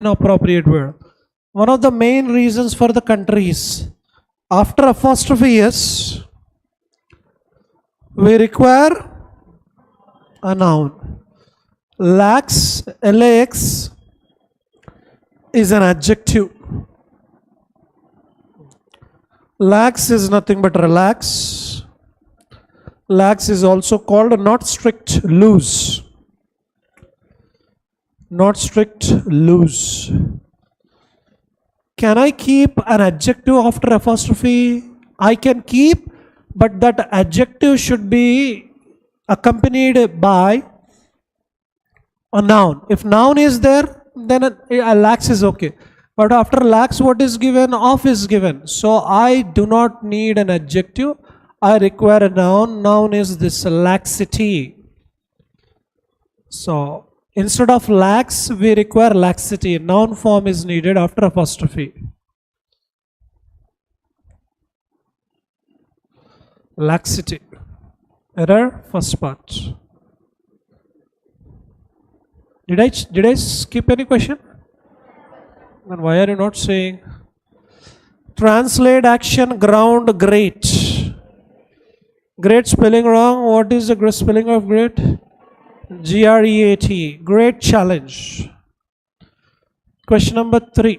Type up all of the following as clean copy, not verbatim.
Inappropriate word. One of the main reasons for the countries after apostrophe s, we require a noun. Lax, LAX, is an adjective. Lax is nothing but relax. Lax is also called not strict, loose. Not strict, loose. Can I keep an adjective after apostrophe? I can keep, but that adjective should be accompanied by a noun. If noun is there, then a lax is okay. But after lax, what is given? Off is given. So I do not need an adjective. I require a noun. Noun is this laxity. So instead of lax, we require laxity. Noun form is needed after apostrophe. Laxity. Error, first part. Did I skip any question? Then why are you not saying? Translate action, ground, great. Great spelling wrong. What is the spelling of great? G-R-E-A-T. Great challenge. Question number 3.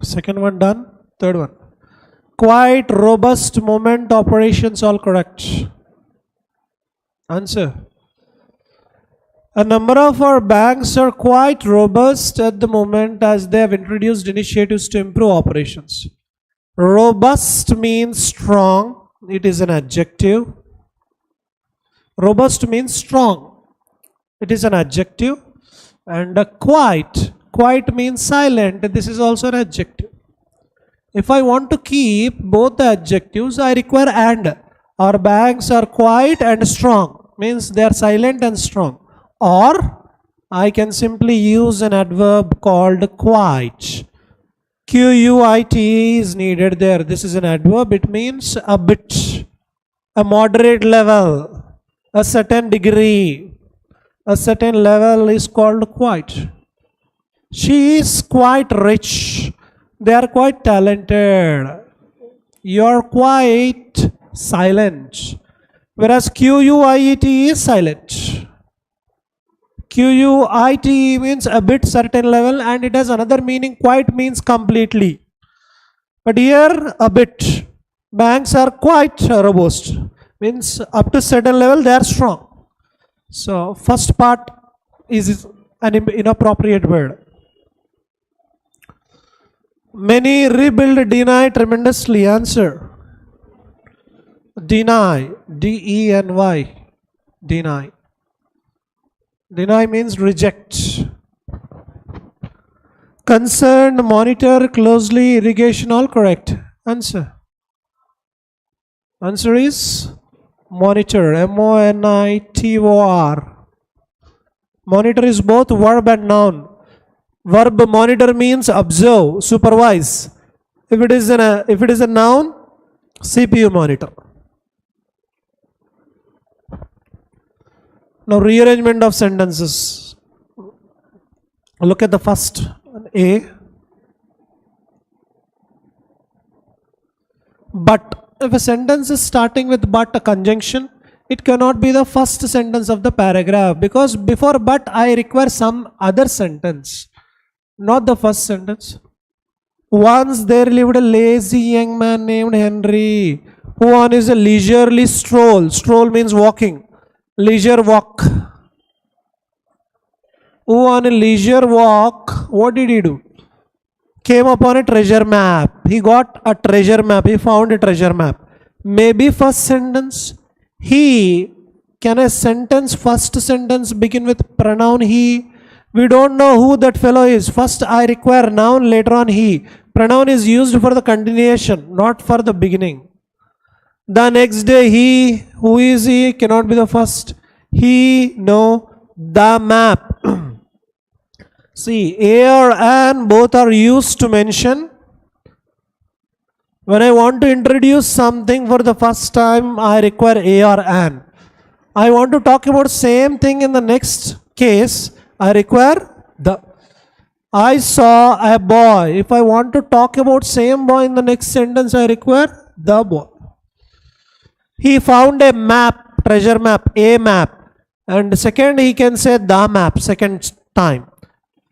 Second one done. Third one. Quite, robust, moment, operations, all correct. Answer. A number of our banks are quite robust at the moment as they have introduced initiatives to improve operations. Robust means strong. It is an adjective. Robust means strong. It is an adjective. And quiet means silent. This is also an adjective. If I want to keep both the adjectives, I require and. Our banks are quiet and strong. Means they are silent and strong. Or I can simply use an adverb called quite. Q-U-I-T is needed there. This is an adverb. It means a bit, a moderate level, a certain degree, a certain level is called quite. She is quite rich. They are quite talented. You are quite silent. Whereas Q-U-I-E-T is silent. Q-U-I-T means a bit, certain level, and it has another meaning. Quite means completely. But here a bit. Banks are quite robust. Means up to certain level they are strong. So first part is an inappropriate word. Many rebuild, deny tremendously. Answer. Deny. D-E-N-Y. Deny. Deny means reject. Concerned, monitor closely, irrigation, all correct. Answer. Answer is monitor. M-O-N-I-T-O-R. Monitor is both verb and noun. Verb monitor means observe, supervise. If it is a noun, CPU monitor. Now rearrangement of sentences. Look at the first A. But. If a sentence is starting with but, a conjunction, it cannot be the first sentence of the paragraph, because before but I require some other sentence, not the first sentence. Once there lived a lazy young man named Henry, who on his leisurely stroll, stroll means walking, leisure walk, who on a leisure walk, what did he do? Came upon a treasure map. He got a treasure map. He found a treasure map. Maybe first sentence. He. Can a sentence, first sentence begin with pronoun he? We don't know who that fellow is. First I require noun, later on he. Pronoun is used for the continuation, not for the beginning. The next day he. Who is he? Cannot be the first. He. No. The map. See, a or an both are used to mention. When I want to introduce something for the first time, I require a or an. I want to talk about same thing in the next case, I require the. I saw a boy. If I want to talk about same boy in the next sentence, I require the boy. He found a map, treasure map, a map. And second, he can say the map, second time.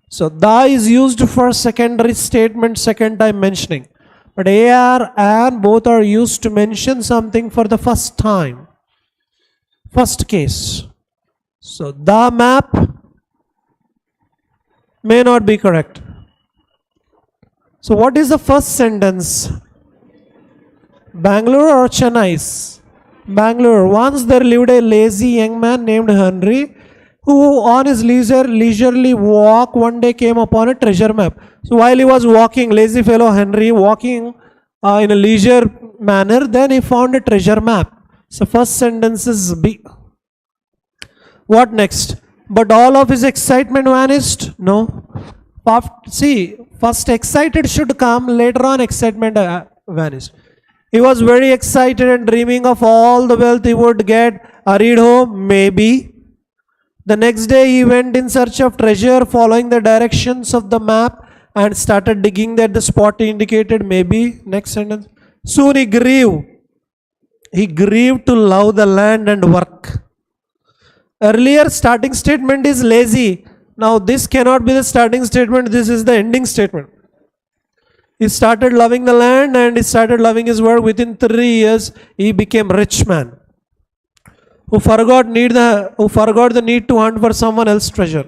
So, the is used for secondary statement, second time mentioning. But AR and both are used to mention something for the first time. First case. So, the map may not be correct. So, what is the first sentence? Bangalore or Chennai? Bangalore. Once there lived a lazy young man named Henry, who on his leisurely walk one day came upon a treasure map. So while he was walking, lazy fellow Henry walking in a leisure manner, then he found a treasure map. So first sentence is B. What next? But all of his excitement vanished? No. See, first excited should come, later on excitement vanished. He was very excited and dreaming of all the wealth he would get. Hurried home? Maybe. The next day he went in search of treasure, following the directions of the map and started digging at the spot he indicated. Maybe. Next sentence. Soon he grew. He grew to love the land and work. Earlier starting statement is lazy. Now this cannot be the starting statement. This is the ending statement. He started loving the land and he started loving his work. Within 3 years, he became rich man who forgot the need to hunt for someone else's treasure.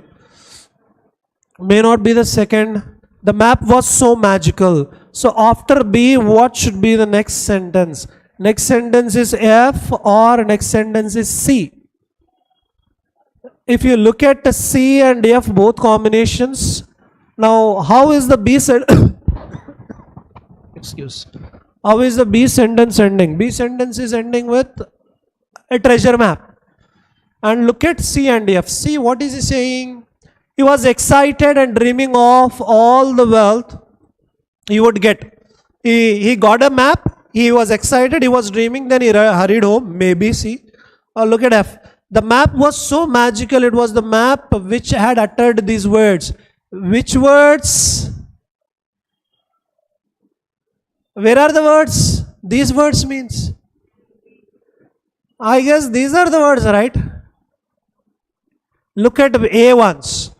May not be the second. The map was so magical. So after B, what should be the next sentence? Next sentence is F or next sentence is C. If you look at the C and F, both combinations, now how is the B said? How is the B sentence ending? B sentence is ending with a treasure map. And look at C and F. See, what is he saying? He was excited and dreaming of all the wealth he would get. He got a map. He was excited. He was dreaming. Then he hurried home. Maybe C. Or look at F. The map was so magical. It was the map which had uttered these words. Which words? Where are the words? These words means. I guess these are the words, right? Look at A once.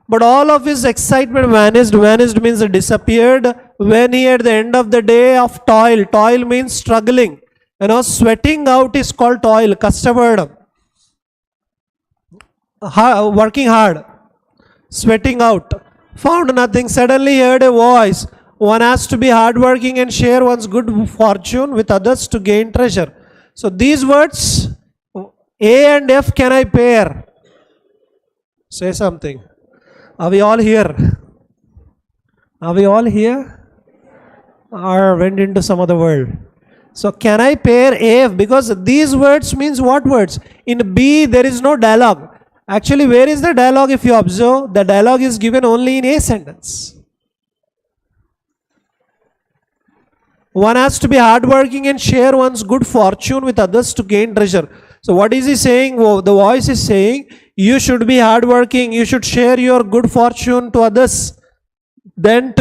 But all of his excitement vanished. Vanished means it disappeared when he at the end of the day of toil. Toil means struggling. Sweating out is called toil. Customary. Working hard. Sweating out. Found nothing. Suddenly he heard a voice. One has to be hardworking and share one's good fortune with others to gain treasure. So these words, A and F, can I pair? Say something. Are we all here? Are we all here? Or went into some other world? So can I pair AF? Because these words means what words? In B, there is no dialogue. Actually, where is the dialogue? If you observe, the dialogue is given only in A sentence. One has to be hardworking and share one's good fortune with others to gain treasure. So what is he saying? Oh, the voice is saying, you should be hardworking, you should share your good fortune to others. Then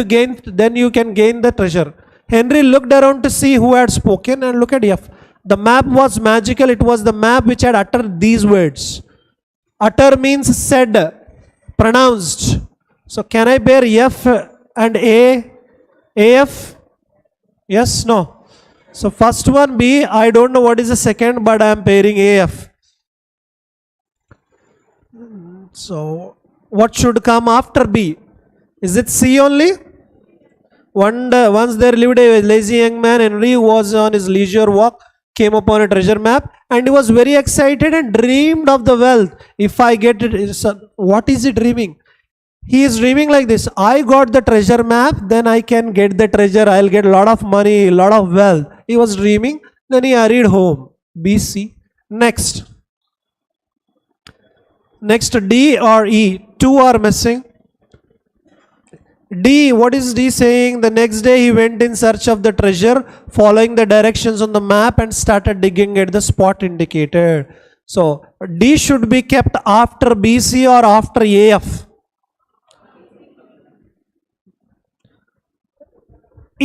you can gain the treasure. Henry looked around to see who had spoken, and look at F. The map was magical. It was the map which had uttered these words. Utter means said, pronounced. So can I pair F and A? AF? Yes, no. So first one B, I don't know what is the second, but I am pairing AF. So what should come after B? Is it C only? Once there lived a lazy young man, Henry, who was on his leisure walk, came upon a treasure map, and he was very excited and dreamed of the wealth. If I get it, what is he dreaming? He is dreaming like this: I got the treasure map, then I can get the treasure, I'll get a lot of money, a lot of wealth. He was dreaming, then he hurried home. BC. Next, D or E? Two are missing. D, what is D saying? The next day he went in search of the treasure, following the directions on the map, and started digging at the spot indicated. So D should be kept after BC or after AF?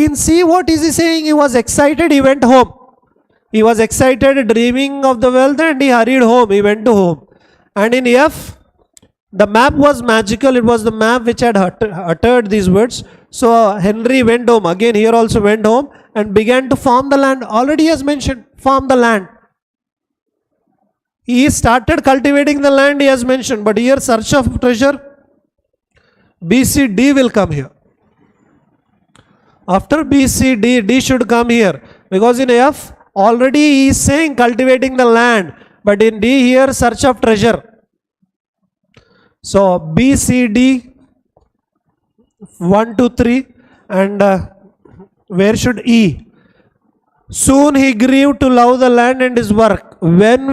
In C, what is he saying? He was excited, he went home. He was excited, dreaming of the wealth, and he hurried home. He went to home. And in F, the map was magical. It was the map which had uttered these words. So Henry went home. Again, here also went home and began to farm the land. Already he has mentioned, farm the land. He started cultivating the land, he has mentioned. But here, search of treasure, B, C, D will come here. After B, C, D, D should come here. Because in F, already he is saying cultivating the land. But in D here, search of treasure. So B, C, D, 1, 2, 3. And where should E? Soon he grew to love the land and his work. When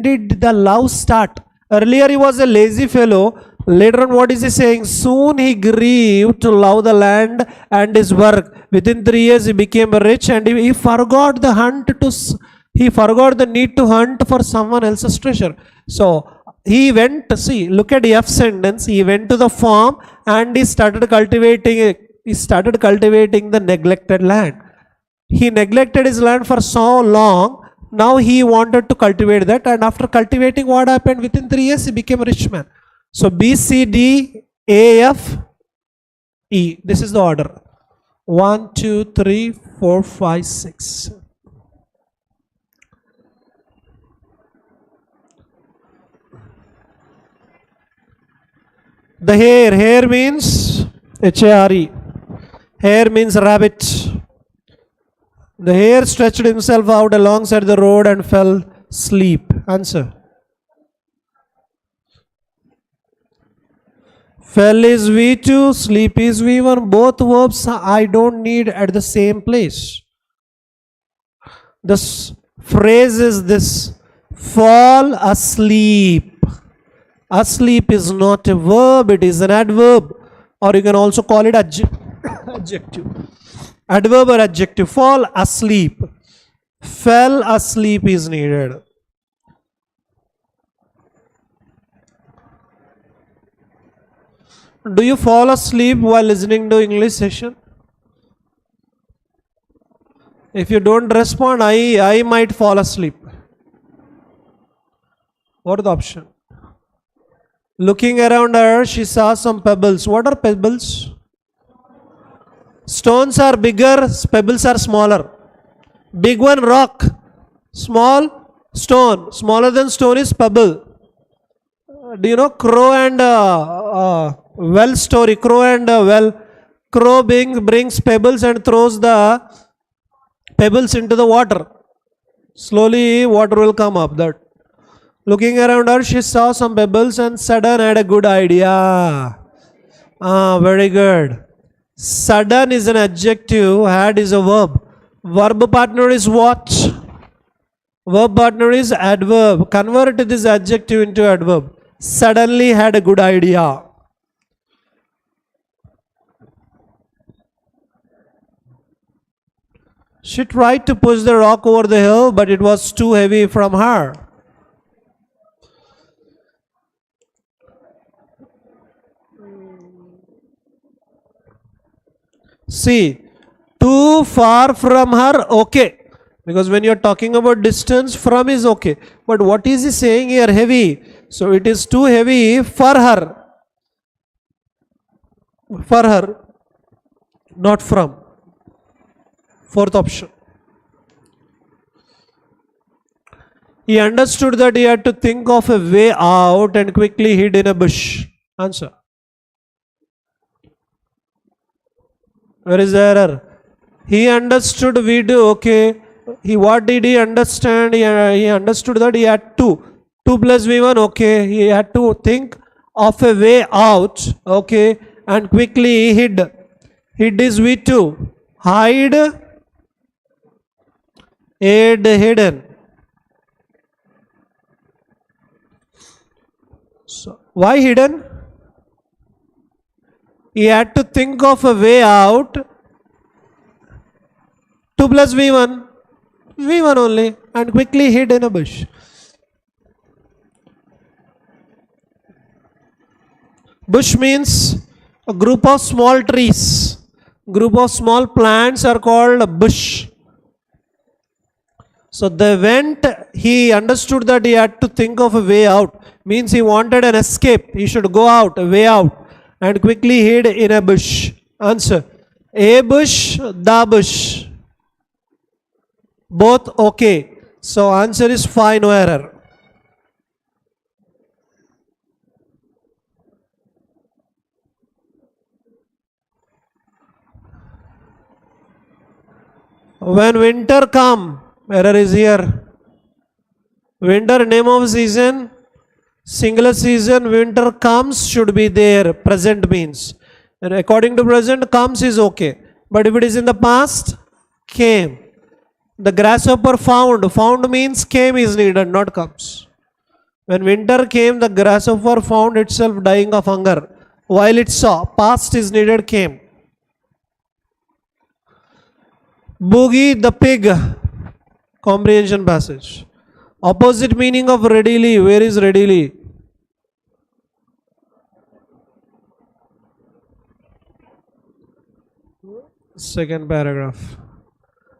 did the love start? Earlier he was a lazy fellow. Later on, what is he saying? Soon he grew to love the land and his work. Within 3 years he became rich, and he forgot he forgot the need to hunt for someone else's treasure. So he went, look at F sentence. He went to the farm and he started cultivating the neglected land. He neglected his land for so long. Now he wanted to cultivate that, and after cultivating, what happened? Within 3 years he became a rich man. So B, C, D, A, F, E. This is the order. 1, 2, 3, 4, 5, 6. The hare means H-A-R-E. Hare means rabbit. The hare stretched himself out alongside the road and fell asleep. Answer. Fell is V2, sleep is V1. Both verbs I don't need at the same place. This phrase is this: fall asleep. Asleep is not a verb, it is an adverb. Or you can also call it adjective. Adverb or adjective. Fall asleep. Fell asleep is needed. Do you fall asleep while listening to English session? If you don't respond, I might fall asleep. What is the option? Looking around her, she saw some pebbles. What are pebbles? Stones are bigger, pebbles are smaller. Big one, rock. Small, stone. Smaller than stone is pebble. Do you know crow and well story? Crow and well. Crow brings pebbles and throws the pebbles into the water. Slowly water will come up. That. Looking around her, she saw some pebbles and sudden had a good idea. Very good. Sudden is an adjective, had is a verb. Verb partner is what? Verb partner is adverb. Convert this adjective into adverb. Suddenly had a good idea. She tried to push the rock over the hill, but it was too heavy from her. See, too far from her, okay. Because when you are talking about distance, from is okay. But what is he saying here? Heavy. So it is too heavy for her. For her, not from. Fourth option. He understood that he had to think of a way out and quickly hid in a bush. Answer. Where is the error? He understood we do, okay. What did he understand? He understood that he had to. 2 plus V1, okay. He had to think of a way out, okay. And quickly hid. Hid is V2. Hide. Aid, hidden. So, why hidden? He had to think of a way out. 2 plus V1. V1 only. And quickly hid in a bush. Bush means a group of small trees. Group of small plants are called bush. So they went, he understood that he had to think of a way out. Means he wanted an escape. He should go out, a way out, and quickly hid in a bush. Answer. A bush, the bush. Both okay. So answer is fine, no error. When winter come, error is here. Winter, name of season, singular season, winter comes should be there, present means. And according to present, comes is okay. But if it is in the past, came. The grasshopper found means came is needed, not comes. When winter came, the grasshopper found itself dying of hunger. While it saw, past is needed, came. Boogie the pig, comprehension passage. Opposite meaning of readily, where is readily? Second paragraph.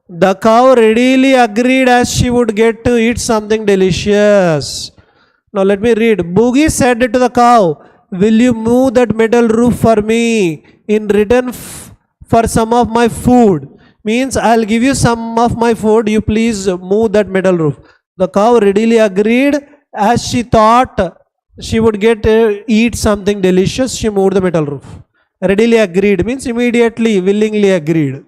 The cow readily agreed as she would get to eat something delicious. Now let me read. Boogie said to the cow, will you move that metal roof for me in return for some of my food? Means I'll give you some of my food, you please move that metal roof. The cow readily agreed as she thought she would get eat something delicious. She moved the metal roof. Readily agreed means immediately, willingly agreed.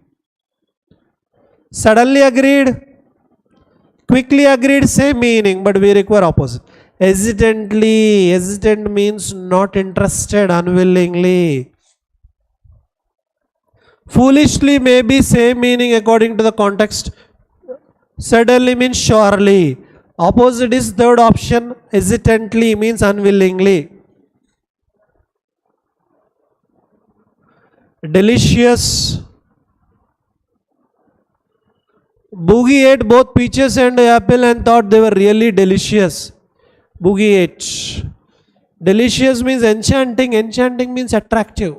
Suddenly agreed, quickly agreed, same meaning, but we require opposite. Hesitantly, hesitant means not interested, unwillingly. Foolishly may be same meaning according to the context. Suddenly means surely. Opposite is third option. Hesitantly means unwillingly. Delicious. Boogie ate both peaches and apple and thought they were really delicious. Boogie ate. Delicious means enchanting. Enchanting means attractive.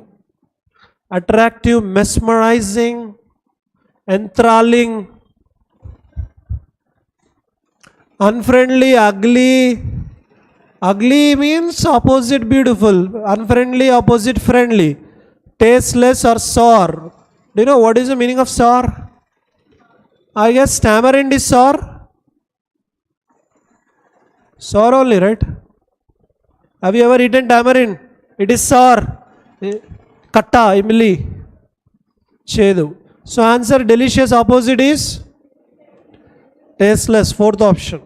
Attractive, mesmerizing, enthralling. Unfriendly, ugly. Ugly means opposite beautiful. Unfriendly, opposite friendly. Tasteless or sour. Do you know what is the meaning of sour? I guess tamarind is sour. Sour only, right? Have you ever eaten tamarind? It is sour. Katta, imli, chedu. So answer delicious, opposite is tasteless, fourth option.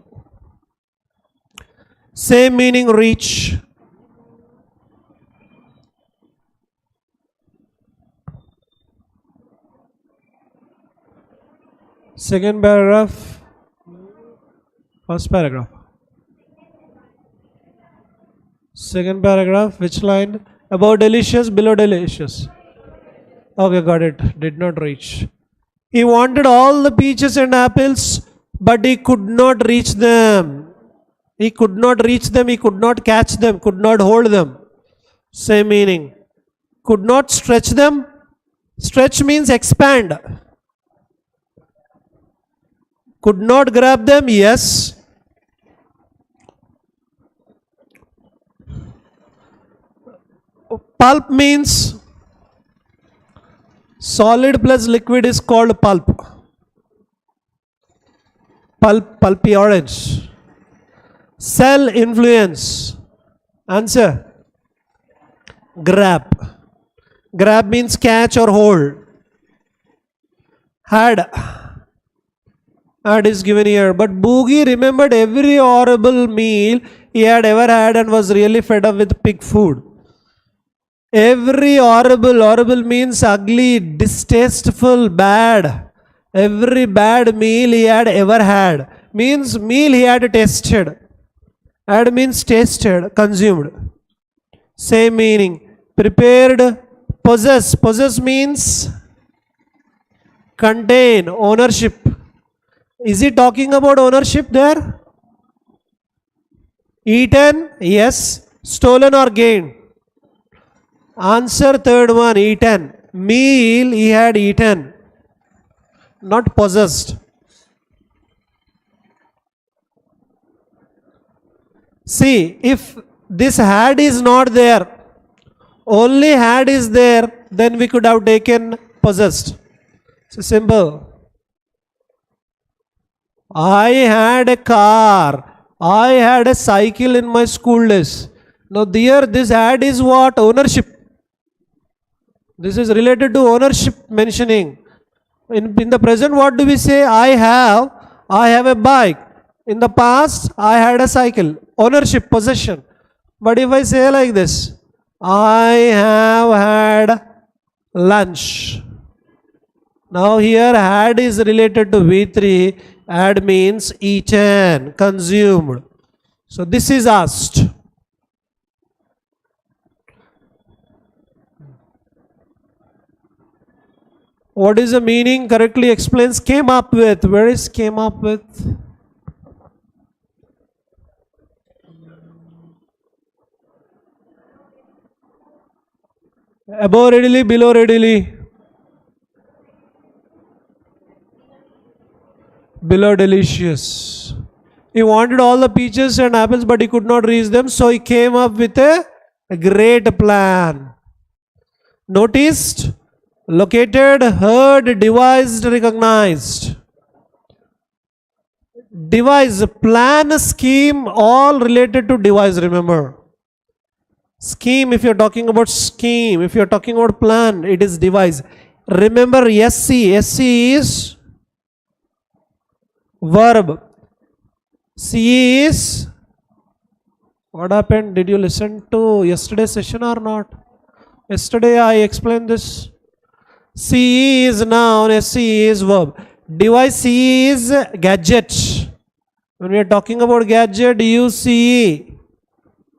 Same meaning, reach. Second paragraph, first paragraph. Second paragraph, which line? Above delicious, below delicious. Okay, got it. Did not reach. He wanted all the peaches and apples, but he could not reach them. He could not reach them, he could not catch them, could not hold them. Same meaning. Could not stretch them. Stretch means expand. Could not grab them, yes. Pulp means solid plus liquid is called pulp. Pulp, pulpy orange. Cell influence. Answer. Grab. Grab means catch or hold. Had. Had is given here. But Boogie remembered every horrible meal he had ever had and was really fed up with pig food. Every horrible means ugly, distasteful, bad. Every bad meal he had ever had means meal he had tasted. Had means tasted, consumed. Same meaning. Prepared, possess. Possess means contain, ownership. Is he talking about ownership there? Eaten, yes. Stolen or gained? Answer third one, eaten. meal he had eaten, not possessed. See, if this had is not there, only had is there, then we could have taken possessed. It's simple. I had a car. I had a cycle in my school days. Now there this had is what? Ownership. This is related to ownership mentioning. In the present, what do we say? I have a bike. In the past, I had a cycle. Ownership, possession. But if I say like this, I have had lunch. Now here had is related to V3. Had means eaten, consumed. So this is asked. What is the meaning? Correctly explains came up with. Where is came up with? Above readily, below readily. Below delicious. He wanted all the peaches and apples, but he could not reach them, so he came up with a great plan. Noticed, located, heard, devised, recognized. Devise, plan, scheme, all related to devise, remember. Scheme, if you're talking about scheme, if you're talking about plan, it is devise. Remember SC is verb. C is, what happened? Did you listen to yesterday's session or not? Yesterday I explained this. C is noun, SC is verb. Device C is gadget. When we are talking about gadget, use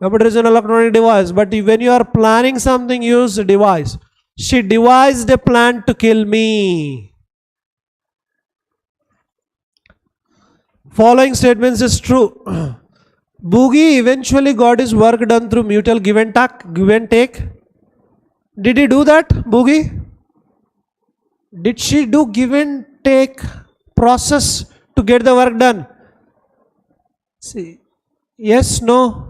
Computer is an electronic device, but when you are planning something, use device. She devised a plan to kill me. Following statements is true. Boogie eventually got his work done through mutual give and take. Did he do that, Boogie? Did she do give and take process to get the work done? See, yes, no.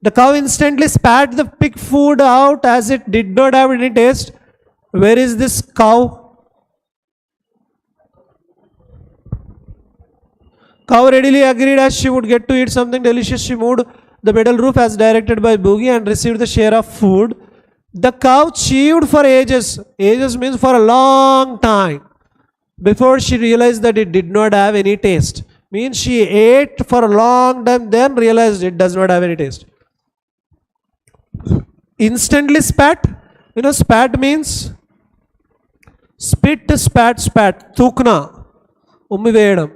The cow instantly spat the pig food out as it did not have any taste. Where is this cow? Cow readily agreed as she would get to eat something delicious. She moved the metal roof as directed by Boogie and received the share of food. The cow chewed for ages. Ages means for a long time. Before she realized that it did not have any taste. Means she ate for a long time, then realized it does not have any taste. Instantly spat. You know, spat means spit, spat, thukna. Ummi veyadam.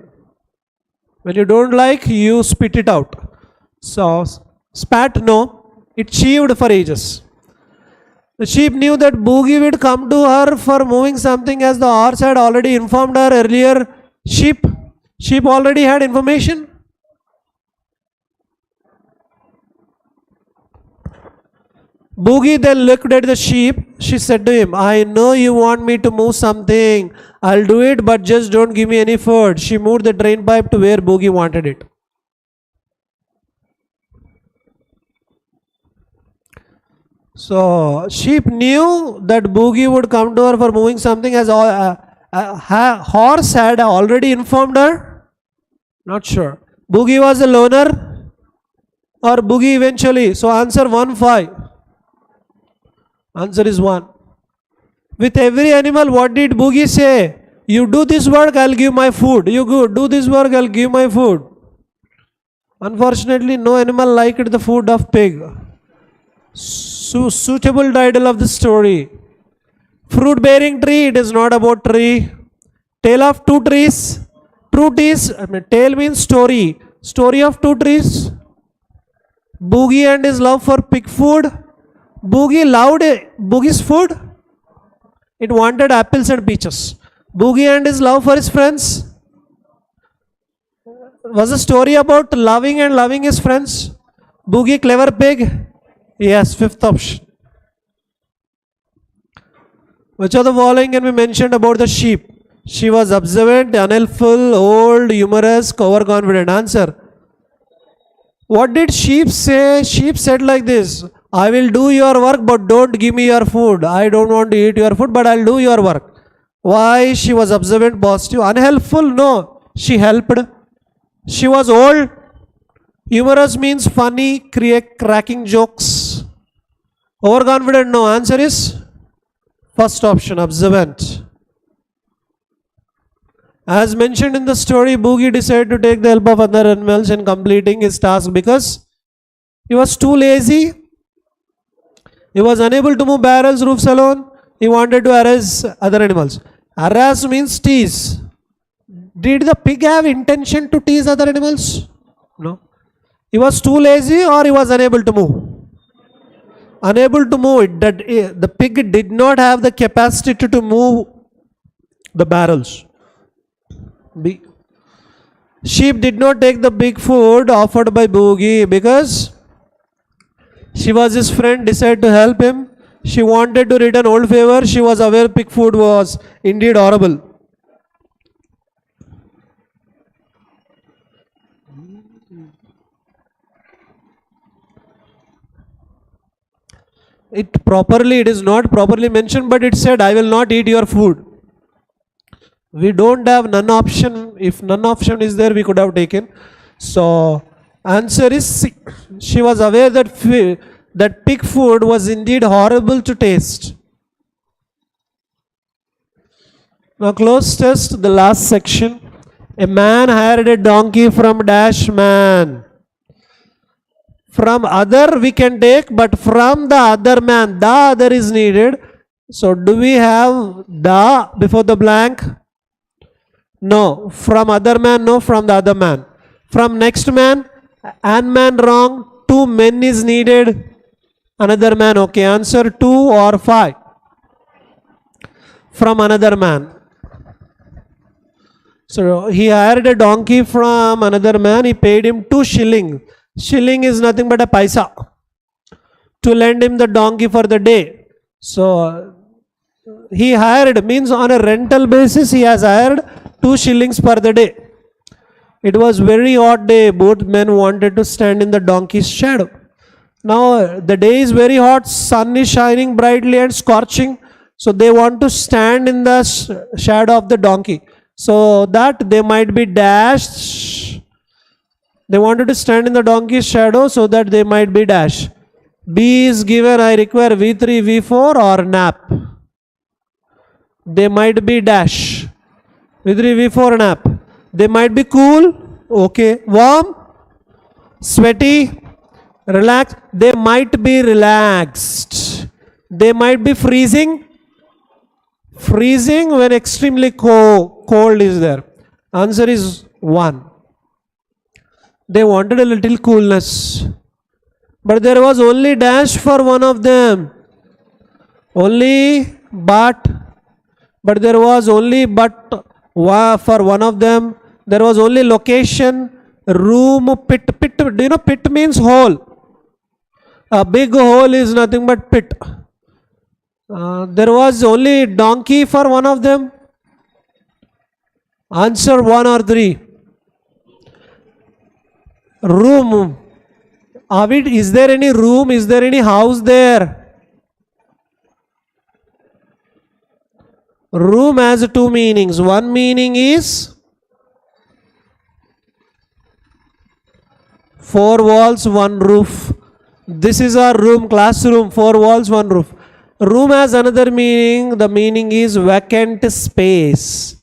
When you don't like, you spit it out. So, spat, no. It chewed for ages. The sheep knew that Boogie would come to her for moving something, as the horse had already informed her earlier. Sheep already had information. Boogie then looked at the sheep. She said to him, I know you want me to move something. I'll do it, but just don't give me any food. She moved the drain pipe to where Boogie wanted it. So, sheep knew that Boogie would come to her for moving something, as horse had already informed her. Not sure. Boogie was a loner or Boogie eventually. So, answer 1-5. Answer is 1. With every animal, what did Boogie say? You do this work, I'll give my food. You do this work, I'll give my food. Unfortunately, no animal liked the food of pig. Suitable title of the story. Fruit bearing tree, it is not about tree. Tale of two trees. Truth is, tale means story. Story of two trees. Boogie and his love for pig food. Boogie loved Boogie's food. It wanted apples and peaches. Boogie and his love for his friends. Was a story about loving and loving his friends. Boogie clever pig. Yes, 5th option. Which of the following can be mentioned about the sheep? She was observant, unhelpful, old, humorous, overconfident. Answer. What did sheep say? Sheep said like this: I will do your work, but don't give me your food. I don't want to eat your food, but I'll do your work. Why? She was observant, positive. Unhelpful? No. She helped. She was old. Humorous means funny, cracking jokes. Overconfident? No. Answer is first option, observant. As mentioned in the story, Boogie decided to take the help of other animals in completing his task because he was too lazy. He was unable to move barrels, roofs alone. He wanted to harass other animals. Harass means tease. Did the pig have intention to tease other animals? No. He was too lazy or he was unable to move? Unable to move. The pig did not have the capacity to move the barrels. B. Sheep did not take the big food offered by Boogie because she was his friend, decided to help him. She wanted to return old favor. She was aware pig food was indeed horrible. It is not properly mentioned, but it said, I will not eat your food. We don't have none option. If none option is there, we could have taken. So answer is C. She was aware that pig food was indeed horrible to taste. Now close test, the last section. A man hired a donkey from dash man. From other we can take, but from the other man, the other is needed. So do we have the before the blank? No. From other man, no. From the other man. From next man, an man wrong. 2 men is needed. Another man, okay. Answer 2 or 5. From another man. So he hired a donkey from another man. He paid him 2 shillings. Shilling is nothing but a paisa. To lend him the donkey for the day. So he hired, means on a rental basis he has hired 2 shillings per the day. It was very hot day. Both men wanted to stand in the donkey's shadow. Now the day is very hot. Sun is shining brightly and scorching. So they want to stand in the shadow of the donkey. So that they might be dashed. They wanted to stand in the donkey's shadow so that they might be dashed. B is given. I require V3, V4 or nap. They might be dash. V3, V4 nap. They might be cool. Okay. Warm. Sweaty. Relaxed. They might be relaxed. They might be freezing. Freezing when extremely cold is there. Answer is 1. They wanted a little coolness. But there was only dash for one of them. Only but there was only but for one of them. There was only location, room, pit. Do you know pit means hole? A big hole is nothing but pit. There was only donkey for one of them. Answer 1 or 3. Room. Is there any room? Is there any house there? Room has 2 meanings. One meaning is 4 walls, 1 roof. This is our room, classroom, 4 walls, 1 roof. Room has another meaning. The meaning is vacant space.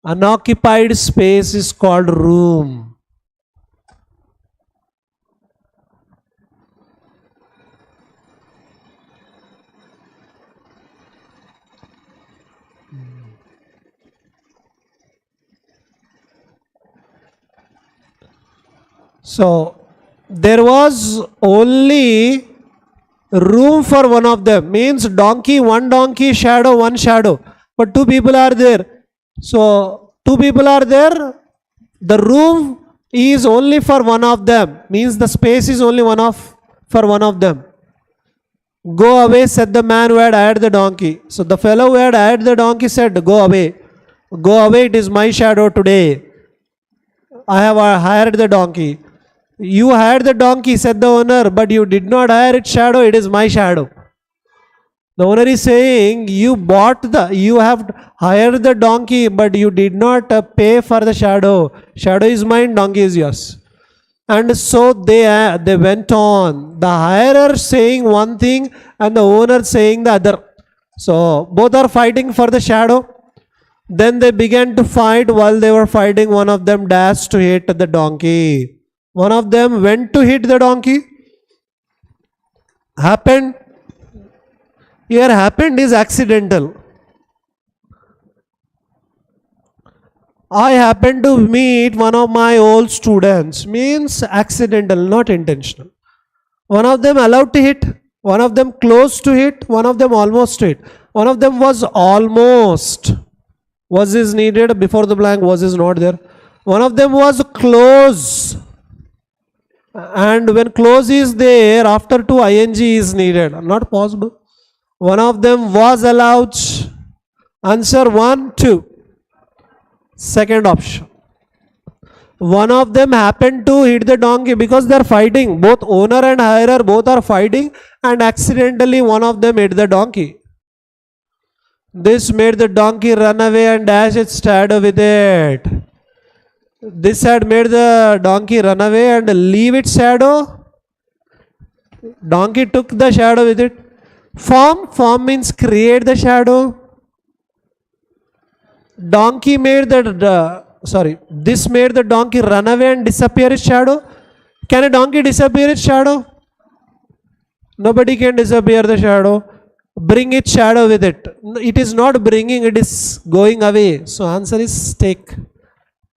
Unoccupied space is called room. So there was only room for one of them, means donkey, 1 donkey, shadow, 1 shadow, but 2 people are there. So 2 people are there. The room is only for one of them, means the space is only for one of them. Go away, said the man who had hired the donkey. So the fellow who had hired the donkey said, go away. Go away, it is my shadow today. I have hired the donkey. You hired the donkey, said the owner, but you did not hire its shadow, it is my shadow. The owner is saying, you have hired the donkey, but you did not pay for the shadow. Shadow is mine, donkey is yours. And so they went on. The hirer saying one thing and the owner saying the other. So both are fighting for the shadow. Then they began to fight. While they were fighting, one of them dashed to hit the donkey. One of them went to hit the donkey. Happened. Here happened is accidental. I happened to meet one of my old students. Means accidental, not intentional. One of them allowed to hit. One of them close to hit. One of them almost hit. One of them was almost. Was is needed before the blank, was is not there. One of them was close. And when close is there, after two ing is needed. Not possible. One of them was allowed. Answer 1, 2. Second option. One of them happened to hit the donkey because they are fighting. Both owner and hirer both are fighting, and accidentally one of them hit the donkey. This made the donkey run away and dash its shadow with it. This had made the donkey run away and leave its shadow. Donkey took the shadow with it. Form means create the shadow. Donkey made this made the donkey run away and disappear its shadow. Can a donkey disappear its shadow? Nobody can disappear the shadow. Bring its shadow with it. It is not bringing, it is going away. So answer is take.